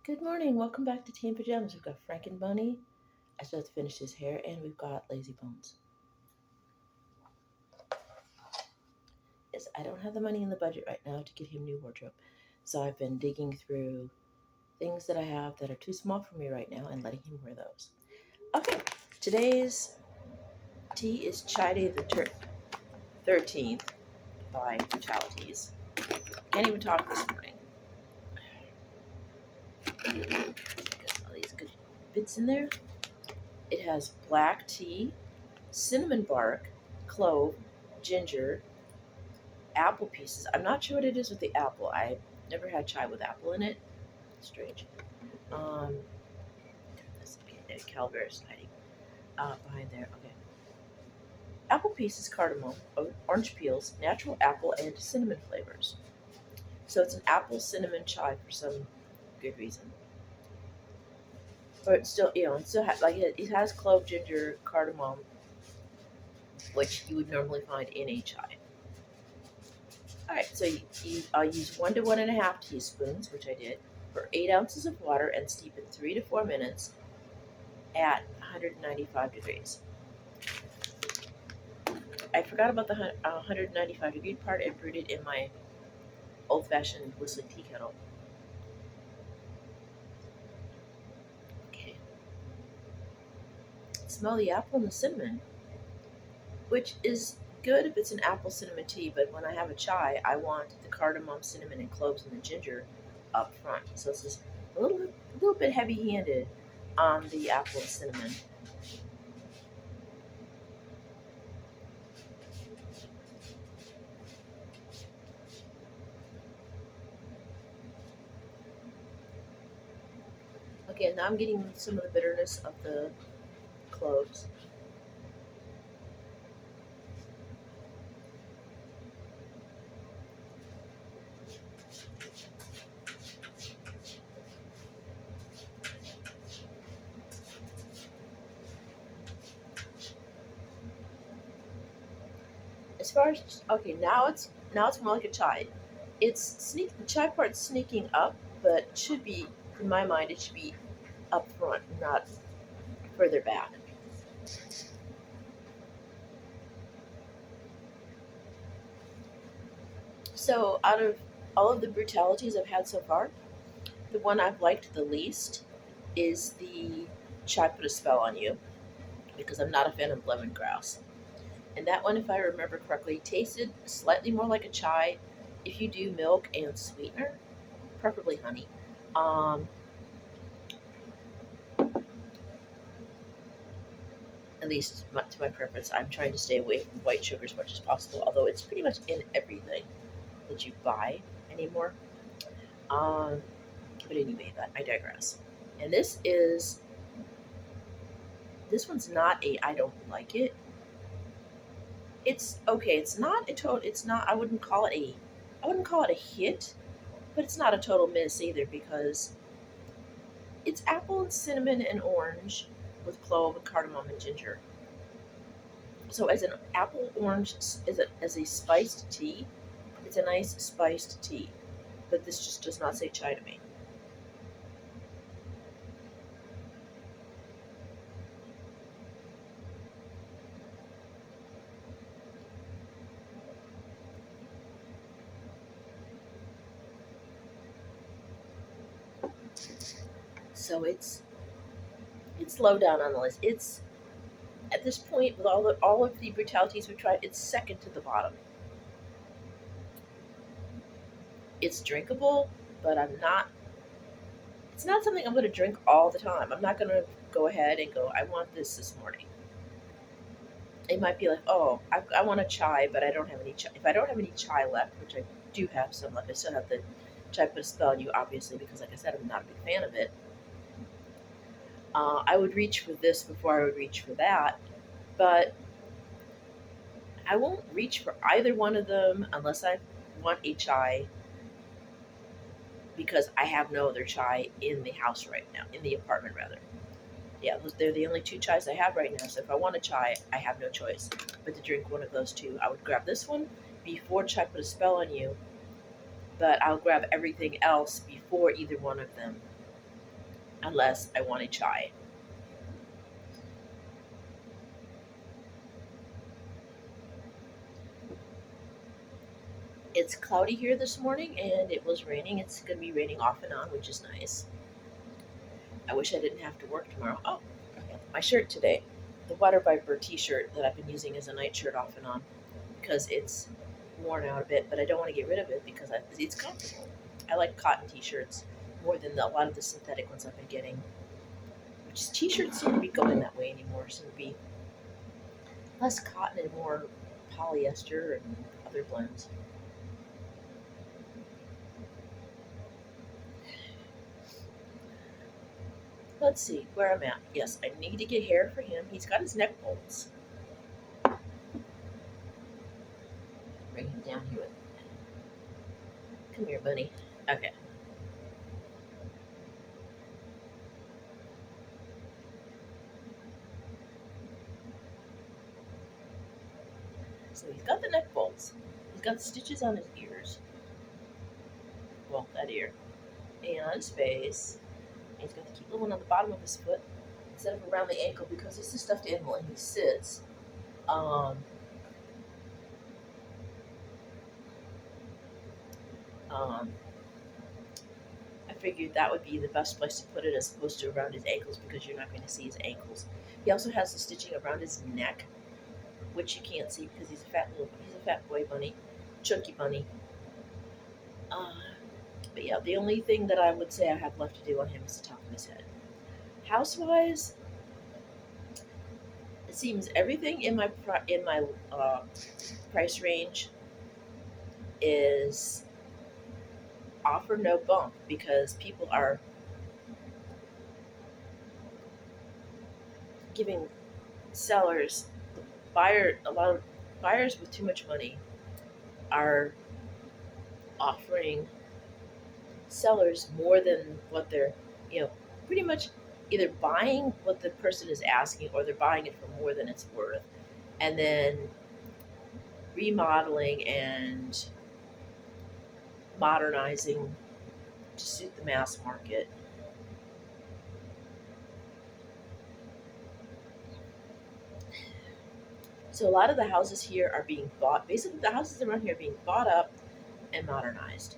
Good morning. Welcome back to Tea and Pajamas. We've got Frank and Bunny. I still have to finish his hair, and we've got Lazy Bones. Yes, I don't have the money in the budget right now to get him new wardrobe, so I've been digging through things that I have that are too small for me right now and letting him wear those. Okay, today's tea is Chaiday the 13th by Brutalities. Can't even talk this morning. Got all these good bits in there. It has black tea, cinnamon bark, clove, ginger, apple pieces. I'm not sure what it is with the apple. I never had chai with apple in it. Strange. Um, this Calvary's hiding behind there. Okay. Apple pieces, cardamom, orange peels, natural apple, and cinnamon flavors. So it's an apple cinnamon chai for some good reason. But it's still, it still like it has clove, ginger, cardamom, which you would normally find in a chai. All right, so I'll use 1 to 1.5 teaspoons, which I did, for 8 ounces of water and steep it 3 to 4 minutes at 195 degrees. I forgot about the 195-degree part and brewed it in my old-fashioned whistling tea kettle. Okay. Smell the apple and the cinnamon, which is good if it's an apple cinnamon tea, but when I have a chai, I want the cardamom, cinnamon, and cloves and the ginger up front. So it's just a little bit heavy-handed on the apple and cinnamon. Okay, now I'm getting some of the bitterness of the cloves. As far as okay, now it's more like a chai. The chai part's sneaking up, but should be in my mind it should be up front, not further back. So out of all of the brutalities I've had so far, the one I've liked the least is the chai put a spell on you because I'm not a fan of lemongrass. And that one, if I remember correctly, tasted slightly more like a chai if you do milk and sweetener, preferably honey. Um, at least to my preference, I'm trying to stay away from white sugar as much as possible, although it's pretty much in everything that you buy anymore. Um, but anyway, I digress. And this one's not a I don't like it. It's okay. It's not a total. It's not. I wouldn't call it a hit, but it's not a total miss either because it's apple and cinnamon and orange with clove and cardamom and ginger. So as an apple orange as a spiced tea, it's a nice spiced tea. But this just does not say chai to me. So it's low down on the list. It's at this point with all of the brutalities we've tried, it's second to the bottom. It's drinkable, but I'm not. It's not something I'm going to drink all the time. I'm not going to go ahead and go. I want this morning. It might be like, oh, I want a chai, but I don't have any chai. If I don't have any chai left, which I do have some left, I still have the chai put a spell on you, obviously, because like I said, I'm not a big fan of it. I would reach for this before I would reach for that, but I won't reach for either one of them unless I want a chai because I have no other chai in the house right now, in the apartment rather. Yeah, they're the only two chais I have right now. So if I want a chai, I have no choice but to drink one of those two. I would grab this one before chai put a spell on you, but I'll grab everything else before either one of them. unless I want a chai. It's cloudy here this morning and it was raining. It's going to be raining off and on, which is nice. I wish I didn't have to work tomorrow. Oh, my shirt today, the Water Viper t-shirt that I've been using as a night shirt off and on because it's worn out a bit, but I don't want to get rid of it because it's comfortable. I like cotton t-shirts more than a lot of the synthetic ones I've been getting. Which is t-shirts seem to be going that way anymore. Seem to be less cotton and more polyester and other blends. Let's see where I'm at. Yes, I need to get hair for him. He's got his neck bolts. Bring him down here. Come here, bunny. Okay. So he's got the neck bolts. He's got stitches on his ears. Well, that ear. And on his face. And he's got the cute little one on the bottom of his foot instead of around the ankle because he's a stuffed animal and he sits. Um, um, I figured that would be the best place to put it as opposed to around his ankles because you're not going to see his ankles. He also has the stitching around his neck, which you can't see because he's a fat boy bunny, chunky bunny. Uh, but yeah, the only thing that I would say I have left to do on him is the top of his head. House-wise, it seems everything in my price range is offer no bump because people are giving sellers a lot of buyers with too much money are offering sellers more than what they're, pretty much either buying what the person is asking or they're buying it for more than it's worth and then remodeling and modernizing to suit the mass market. So a lot of the houses here are being bought. Basically, the houses around here are being bought up and modernized.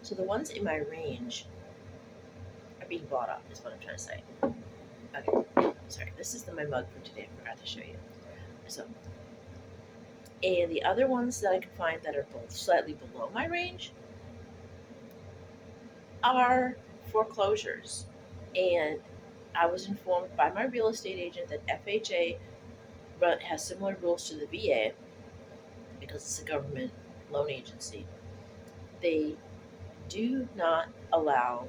So the ones in my range are being bought up. Is what I'm trying to say. Okay, sorry. This is my mug for today. I forgot to show you. So, and the other ones that I can find that are both slightly below my range are foreclosures. And I was informed by my real estate agent that FHA has similar rules to the VA because it's a government loan agency. They do not allow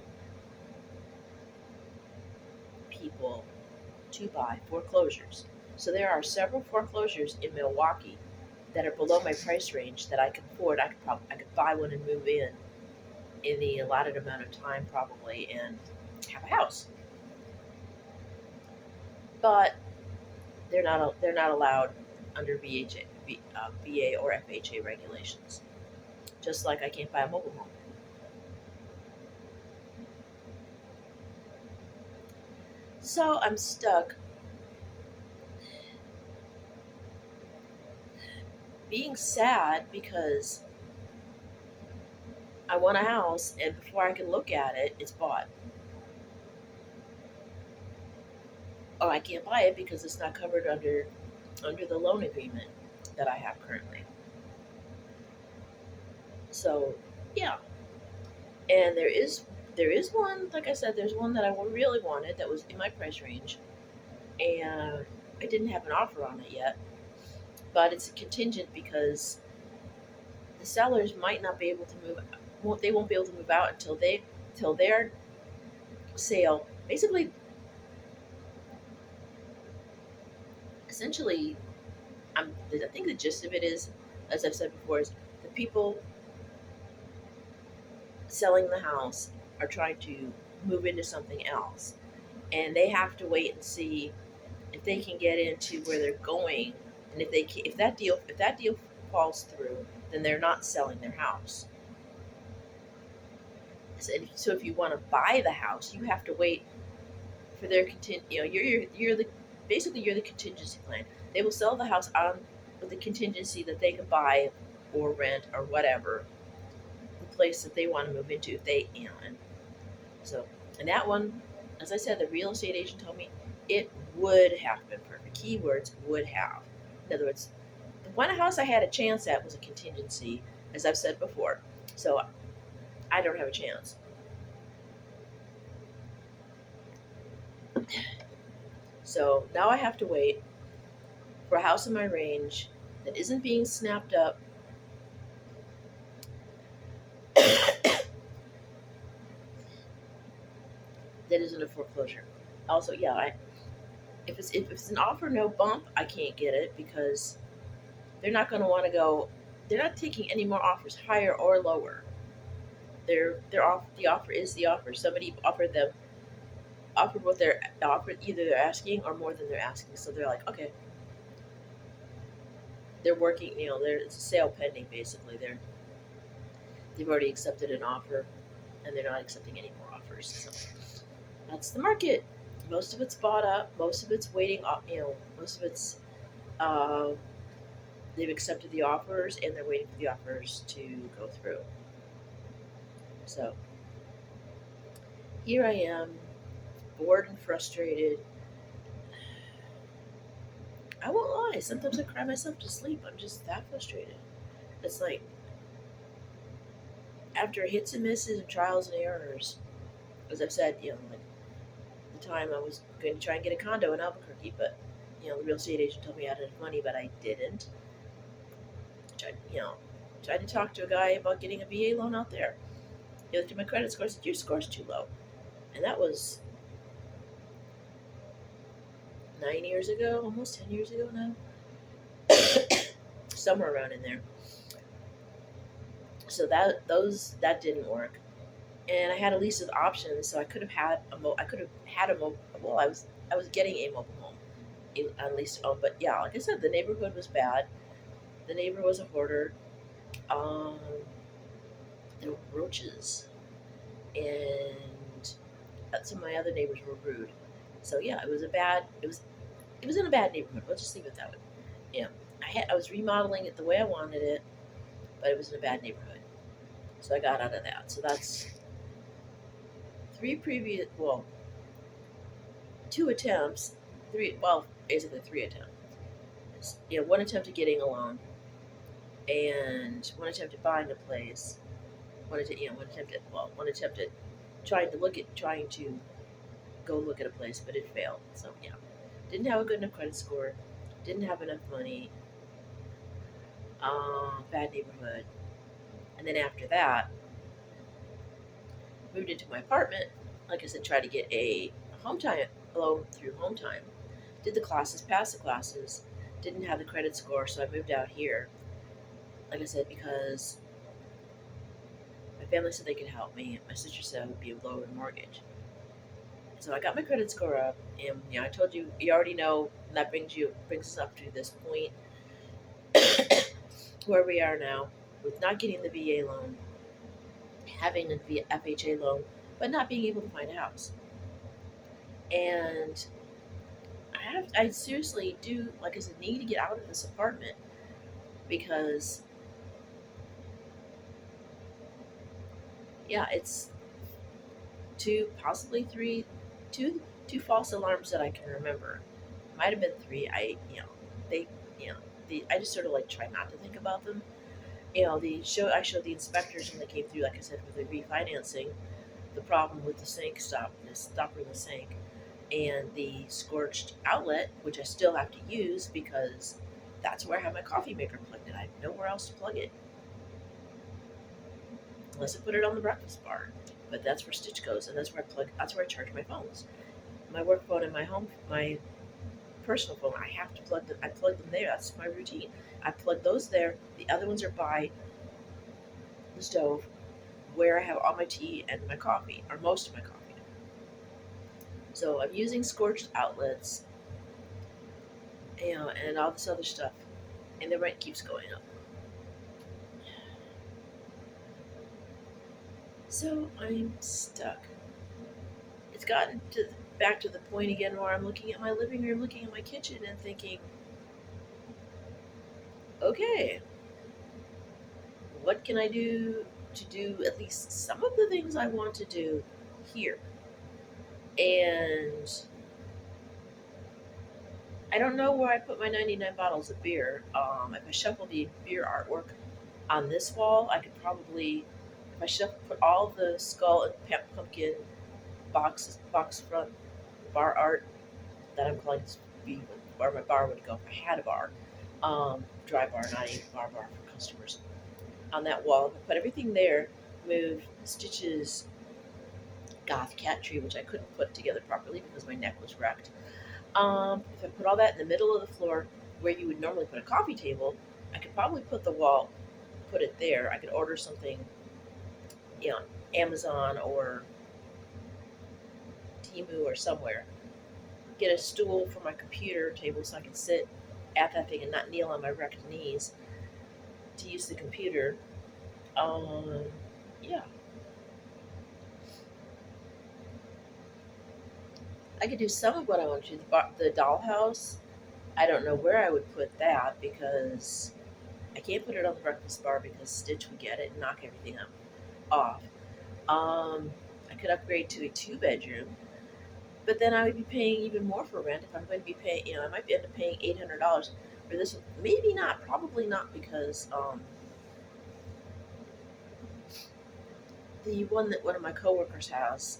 people to buy foreclosures. So there are several foreclosures in Milwaukee that are below my price range that I can afford. I could buy one and move in the allotted amount of time probably and have a house. But they're not allowed under VA or FHA regulations. Just like I can't buy a mobile home. So I'm stuck being sad because I want a house and before I can look at it, it's bought. Or I can't buy it because it's not covered under the loan agreement that I have currently. So yeah. And there is one, like I said, there's one that I really wanted that was in my price range and I didn't have an offer on it yet. But it's a contingent because the sellers might not be able to they won't be able to move out until their sale. Basically, essentially, I think the gist of it is, as I've said before, is the people selling the house are trying to move into something else, and they have to wait and see if they can get into where they're going, and if that deal falls through, then they're not selling their house. So if you want to buy the house, you have to wait for their you're the basically you're the contingency plan. They will sell the house on with the contingency that they can buy or rent or whatever the place that they want to move into if they and so and that one, as I said, the real estate agent told me it would have been perfect. Keywords would have. In other words, the one house I had a chance at was a contingency, as I've said before. So I don't have a chance. So now I have to wait for a house in my range that isn't being snapped up. That isn't a foreclosure. Also, yeah, if it's an offer no bump, I can't get it because they're not going to want to go. They're not taking any more offers, higher or lower. They're off. The offer is the offer. Somebody offered what they're offered. Either they're asking or more than they're asking. So they're like, okay, they're working. It's a sale pending. Basically, they've already accepted an offer, and they're not accepting any more offers. So that's the market. Most of it's bought up. Most of it's waiting. Most of it's uh, they've accepted the offers and they're waiting for the offers to go through. So here I am, bored and frustrated. I won't lie. Sometimes I cry myself to sleep. I'm just that frustrated. It's like after hits and misses and trials and errors, as I've said, like the time I was going to try and get a condo in Albuquerque, but the real estate agent told me I had enough money, but I didn't. Tried to talk to a guy about getting a VA loan out there. He looked at my credit score and said, "Your score's too low," and that was 9 years ago, almost 10 years ago now, somewhere around in there. So that didn't work, and I had a lease with options, so I could have had a mobile. Well, I was getting a mobile home on lease to own, but yeah, like I said, the neighborhood was bad. The neighbor was a hoarder. Um, there were roaches, and some of my other neighbors were rude. So yeah, it was in a bad neighborhood. We'll just leave it that way. Yeah, I was remodeling it the way I wanted it, but it was in a bad neighborhood. So I got out of that. So that's two attempts, basically three attempts. One attempt at getting a loan, and one attempt at buying a place. One attempt at trying to go look at a place, but it failed. So yeah, didn't have a good enough credit score, didn't have enough money, bad neighborhood, and then after that, moved into my apartment. Like I said, tried to get a home time loan through Home Time. Did the classes, passed the classes, didn't have the credit score, so I moved out here. Like I said, because my family said they could help me. My sister said it would be a lower mortgage. So I got my credit score up, and I told you, you already know that brings us up to this point where we are now with not getting the VA loan, having the FHA loan, but not being able to find a house. And I seriously do, like I said, need to get out of this apartment because, yeah, it's possibly three, two false alarms that I can remember. Might have been three. They, I just sort of like try not to think about them. I showed the inspectors when they came through, like I said, with the refinancing, the problem with the stopper in the sink, and the scorched outlet, which I still have to use because that's where I have my coffee maker plugged in. I have nowhere else to plug it unless I put it on the breakfast bar. But that's where Stitch goes, and that's where I plug. That's where I charge my phones, my work phone and my personal phone. I have to plug them. I plug them there. That's my routine. I plug those there. The other ones are by the stove, where I have all my tea and my coffee, or most of my coffee. So I'm using scorched outlets, and all this other stuff, and the rent keeps going up. So I'm stuck. It's gotten to back to the point again where I'm looking at my living room, looking at my kitchen, and thinking, okay, what can I do to do at least some of the things I want to do here? And I don't know where I put my 99 bottles of beer. If I shuffle the beer artwork on this wall, I could probably, if I shuffle, put all the skull and pumpkin box front bar art that I'm calling to be where my bar would go if I had a bar, dry bar, not a bar for customers. On that wall, if I put everything there, move Stitch's goth cat tree, which I couldn't put together properly because my neck was wrecked. If I put all that in the middle of the floor where you would normally put a coffee table, I could probably put it there. I could order something, you know, Amazon or Temu or somewhere. Get a stool for my computer table so I can sit at that thing and not kneel on my wrecked knees to use the computer. Um, yeah, I could do some of what I want to do. The dollhouse, I don't know where I would put that because I can't put it on the breakfast bar because Stitch would get it and knock everything up off. I could upgrade to a two-bedroom, but then I would be paying even more for rent if I'm going to be paying. I might end up paying $800 for this one. Maybe not. Probably not because the one that one of my coworkers has,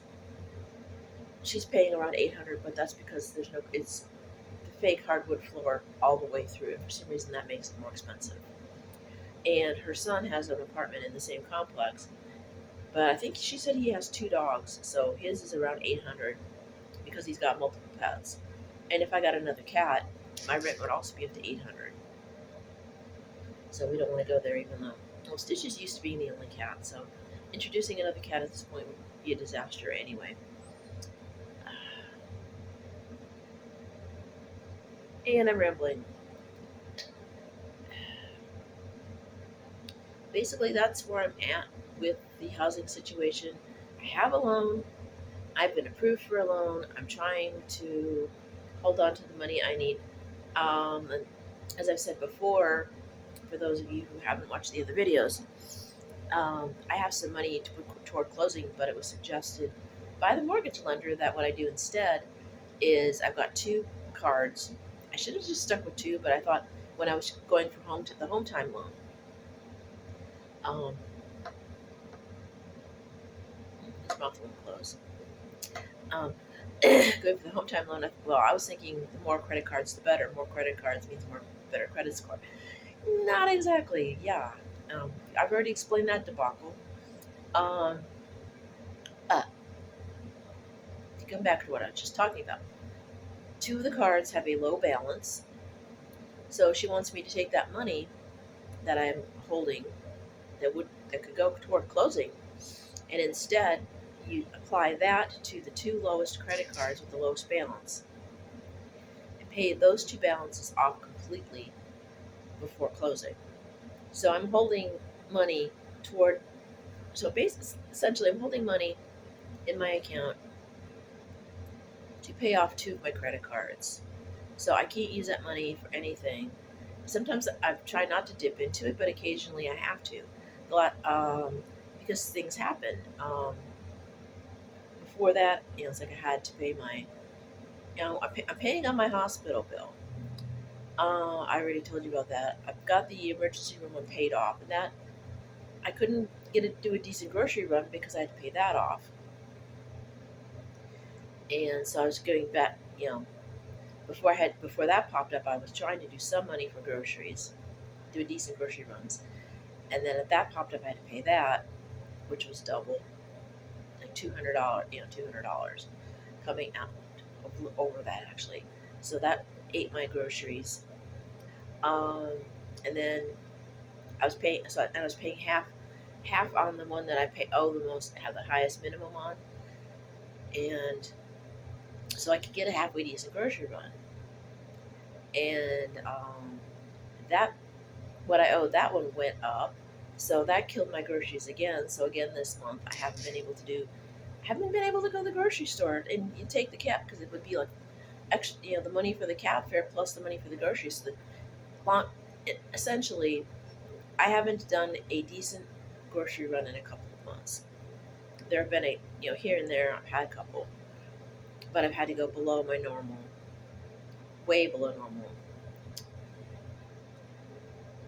she's paying around 800, but that's because there's no. It's the fake hardwood floor all the way through. And for some reason, that makes it more expensive. And her son has an apartment in the same complex, but I think she said he has two dogs, so his is around 800 because he's got multiple pets. And if I got another cat, my rent would also be up to 800. So we don't want to go there, even though Stitch is used to being the only cat. So introducing another cat at this point would be a disaster anyway. And I'm rambling. Basically, that's where I'm at with the housing situation. I have a loan. I've been approved for a loan. I'm trying to hold on to the money I need. And as I've said before, for those of you who haven't watched the other videos, I have some money to put toward closing, but it was suggested by the mortgage lender that what I do instead is I've got two cards. I should have just stuck with two, but I thought when I was going from home to the home time loan, um, his mouth won't close. Going for the home time loan, well, I was thinking the more credit cards, the better. More credit cards means more better credit score. Not exactly, yeah. I've already explained that debacle. Um, uh, to come back to what I was just talking about, two of the cards have a low balance, so she wants me to take that money that I'm holding that could go toward closing, and instead you apply that to the two lowest credit cards with the lowest balance, and pay those two balances off completely before closing. So I'm holding money toward. So basically, essentially, I'm holding money in my account to pay off two of my credit cards. So I can't use that money for anything. Sometimes I try not to dip into it, but occasionally I have to. A lot, because things happen. Before that, it's like I had to pay my, I'm paying on my hospital bill. I already told you about that. I've got the emergency room one paid off, and that I couldn't do a decent grocery run because I had to pay that off. And so I was going back, before that popped up, I was trying to do some money for groceries, do a decent grocery runs, and then if that popped up, I had to pay that, which was double, like $200, $200 coming out over that actually. So that ate my groceries, um, and then I was paying half on the one that owe the most, have the highest minimum on, and so I could get a halfway decent grocery run, and that what I owed, that one went up. So that killed my groceries again. So again, this month I haven't been able to do haven't been able to go to the grocery store and you take the cab because it would be like extra, the money for the cab fare plus the money for the groceries. So essentially, I haven't done a decent grocery run in a couple of months. There have been here and there I've had a couple, but I've had to go below my normal, way below normal.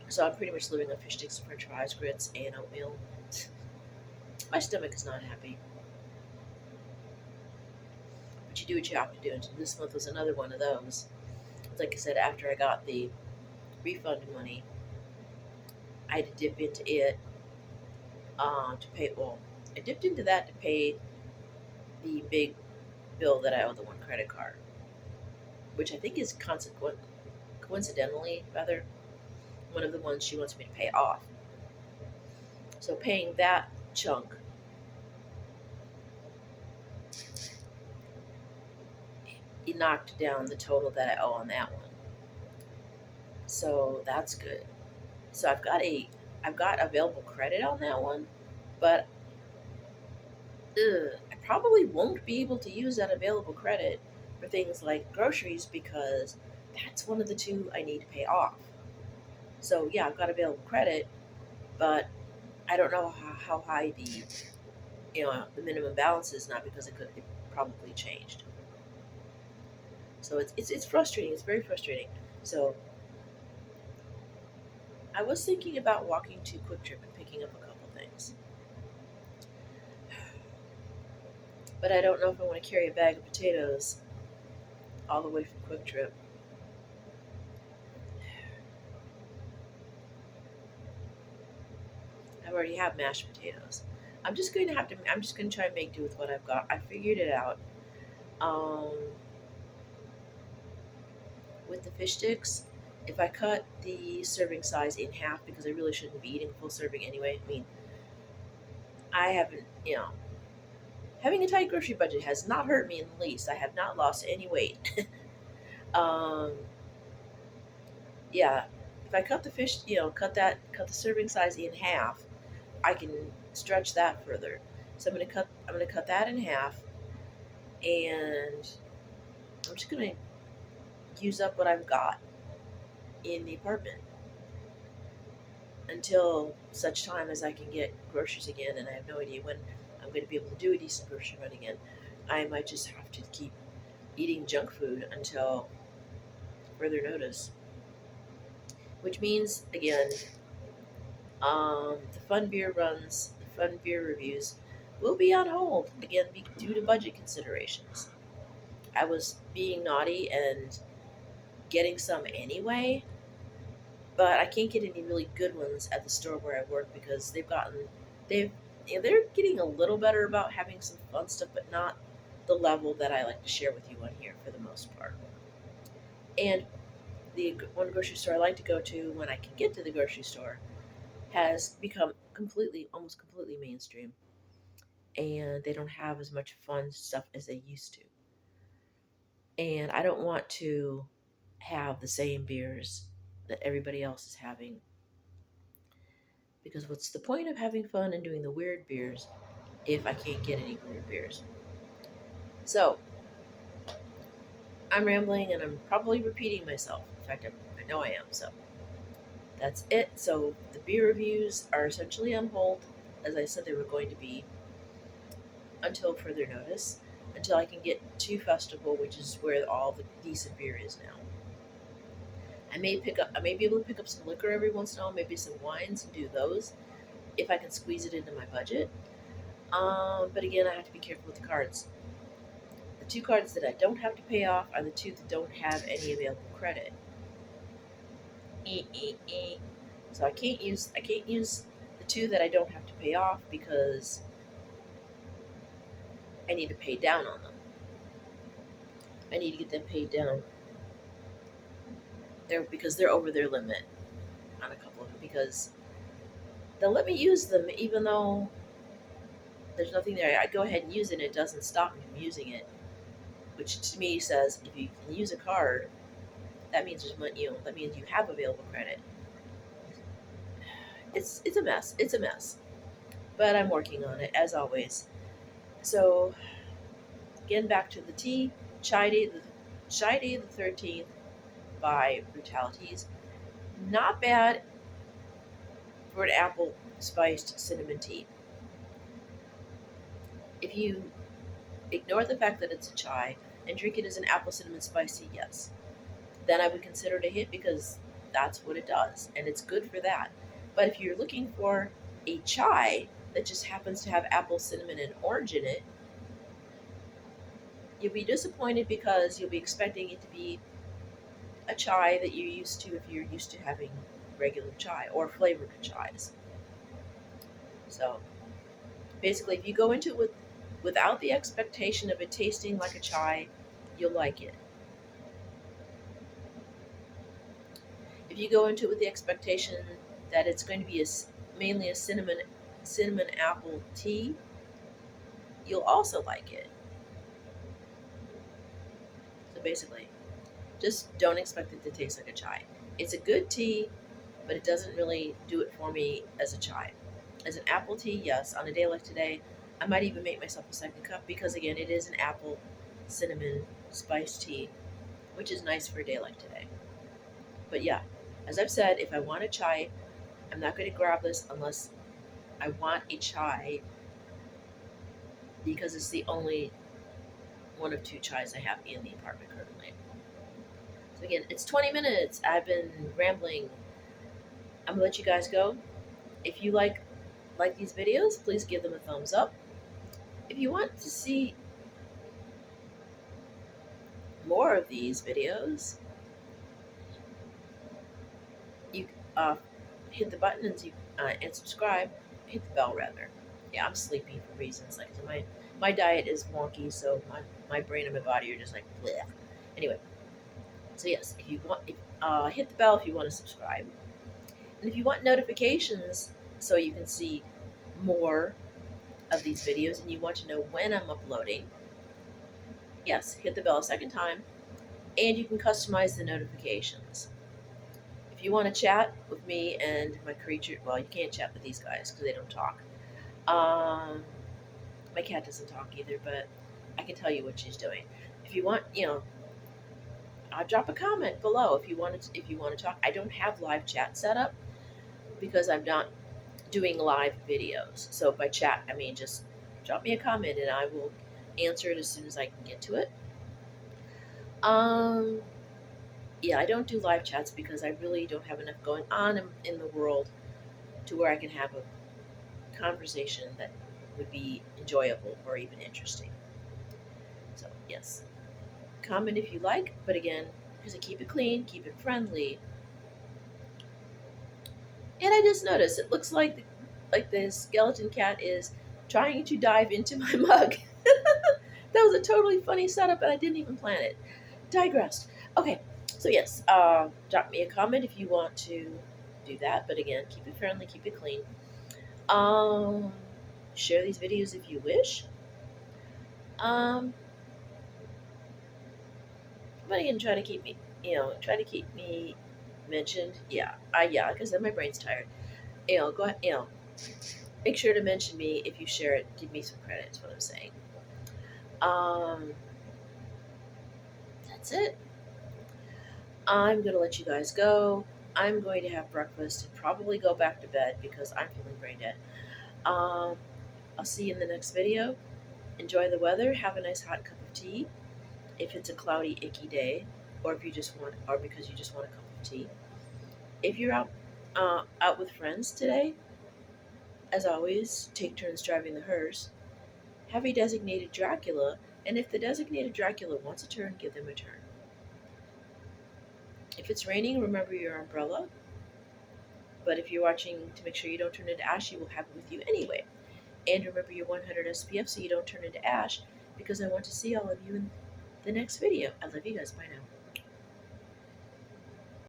So I'm pretty much living on fish sticks, french fries, grits, and oatmeal. My stomach is not happy. But you do what you have to do. And this month was another one of those. Like I said, after I got the refund money, I had to dip into it to pay. Well, I dipped into that to pay the big bill that I owe the one credit card, which I think is coincidentally, rather, one of the ones she wants me to pay off. So paying that chunk, it knocked down the total that I owe on that one. So that's good. So I've got available credit on that one, but I probably won't be able to use that available credit for things like groceries because that's one of the two I need to pay off. So yeah, I've got available credit, but I don't know how high the minimum balance is now because it probably changed. So it's frustrating. It's very frustrating. So I was thinking about walking to Quick Trip and picking up a couple things, but I don't know if I want to carry a bag of potatoes all the way from Quick Trip. I already have mashed potatoes. I'm just going to have to. I'm just going to try and make do with what I've got. I figured it out. Um, with the fish sticks, if I cut the serving size in half because I really shouldn't be eating a full serving anyway. I mean, I haven't. Having a tight grocery budget has not hurt me in the least. I have not lost any weight. um, yeah, if I cut the fish, cut the serving size in half, I can stretch that further. So I'm gonna cut that in half, and I'm just gonna use up what I've got in the apartment until such time as I can get groceries again. And I have no idea when I'm going to be able to do a decent grocery run again. I might just have to keep eating junk food until further notice. Which means, again, the fun beer runs, the fun beer reviews will be on hold again due to budget considerations. I was being naughty and getting some anyway, but I can't get any really good ones at the store where I work because they've they're getting a little better about having some fun stuff, but not the level that I like to share with you on here for the most part. And the one grocery store I like to go to when I can get to the grocery store has become almost completely mainstream, and they don't have as much fun stuff as they used to. And I don't want to have the same beers that everybody else is having because what's the point of having fun and doing the weird beers if I can't get any weird beers? So I'm rambling and I'm probably repeating myself. In fact, I know I am. So that's it. So the beer reviews are essentially on hold, as I said they were going to be, until further notice, until I can get to Festival, which is where all the decent beer is now. I may be able to pick up some liquor every once in a while, maybe some wines and do those if I can squeeze it into my budget. But again, I have to be careful with the cards. The two cards that I don't have to pay off are the two that don't have any available credit. So I can't use the two that I don't have to pay off because I need to pay down on them. I need to get them paid down. They're over their limit on a couple of them because they'll let me use them even though there's nothing there. I go ahead and use it and it doesn't stop me from using it. Which to me says if you can use a card, that means there's money. That means you have available credit. It's a mess. It's a mess, but I'm working on it as always. So again, back to the tea. Chaiday the 13th by Brutaliteas. Not bad for an apple spiced cinnamon tea. If you ignore the fact that it's a chai and drink it as an apple cinnamon spice tea, yes, then I would consider it a hit because that's what it does, and it's good for that. But if you're looking for a chai that just happens to have apple, cinnamon, and orange in it, you'll be disappointed because you'll be expecting it to be a chai that you're used to if you're used to having regular chai or flavored chais. So basically, if you go into it without the expectation of it tasting like a chai, you'll like it. If you go into it with the expectation that it's going to be mainly a cinnamon apple tea, you'll also like it. So basically, just don't expect it to taste like a chai. It's a good tea, but it doesn't really do it for me as a chai. As an apple tea, yes. On a day like today, I might even make myself a second cup because again, it is an apple cinnamon spice tea, which is nice for a day like today. But yeah, as I've said, if I want a chai, I'm not going to grab this unless I want a chai because it's the only one of two chais I have in the apartment currently. So again, it's 20 minutes. I've been rambling. I'm gonna let you guys go. If you like these videos, please give them a thumbs up. If you want to see more of these videos, you uh, hit the button and subscribe. Hit the bell rather. Yeah, I'm sleepy for reasons like my diet is wonky, so my brain and my body are just like bleh. Anyway, so yes, if you want, hit the bell if you want to subscribe, and if you want notifications so you can see more of these videos and you want to know when I'm uploading, yes, hit the bell a second time, and you can customize the notifications. If you want to chat with me and my creature, well, you can't chat with these guys because they don't talk. Um, my cat doesn't talk either, but I can tell you what she's doing. If you want, drop a comment below if you want to talk. I don't have live chat set up because I'm not doing live videos. So by chat, I mean just drop me a comment and I will answer it as soon as I can get to it. Um, yeah, I don't do live chats because I really don't have enough going on in the world to where I can have a conversation that would be enjoyable or even interesting. So, yes, comment if you like, but again, because I keep it clean, keep it friendly. And I just noticed it looks like the skeleton cat is trying to dive into my mug. That was a totally funny setup, and I didn't even plan it. Digressed. Okay, so yes, drop me a comment if you want to do that. But again, keep it friendly, keep it clean. Um, Share these videos if you wish. Um, but again, try to keep me mentioned. Yeah, like I said, my brain's tired. Go ahead. Make sure to mention me if you share it. Give me some credit. Is what I'm saying. Um, that's it. I'm gonna let you guys go. I'm going to have breakfast and probably go back to bed because I'm feeling brain dead. Um, I'll see you in the next video. Enjoy the weather. Have a nice hot cup of tea. If it's a cloudy, icky day, or because you just want a cup of tea. If you're out with friends today, as always, take turns driving the hearse. Have a designated Dracula, and if the designated Dracula wants a turn, give them a turn. If it's raining, remember your umbrella. But if you're watching to make sure you don't turn into ash, you will have it with you anyway. And remember your 100 SPF so you don't turn into ash, because I want to see all of you in the next video. I love you guys. Bye now.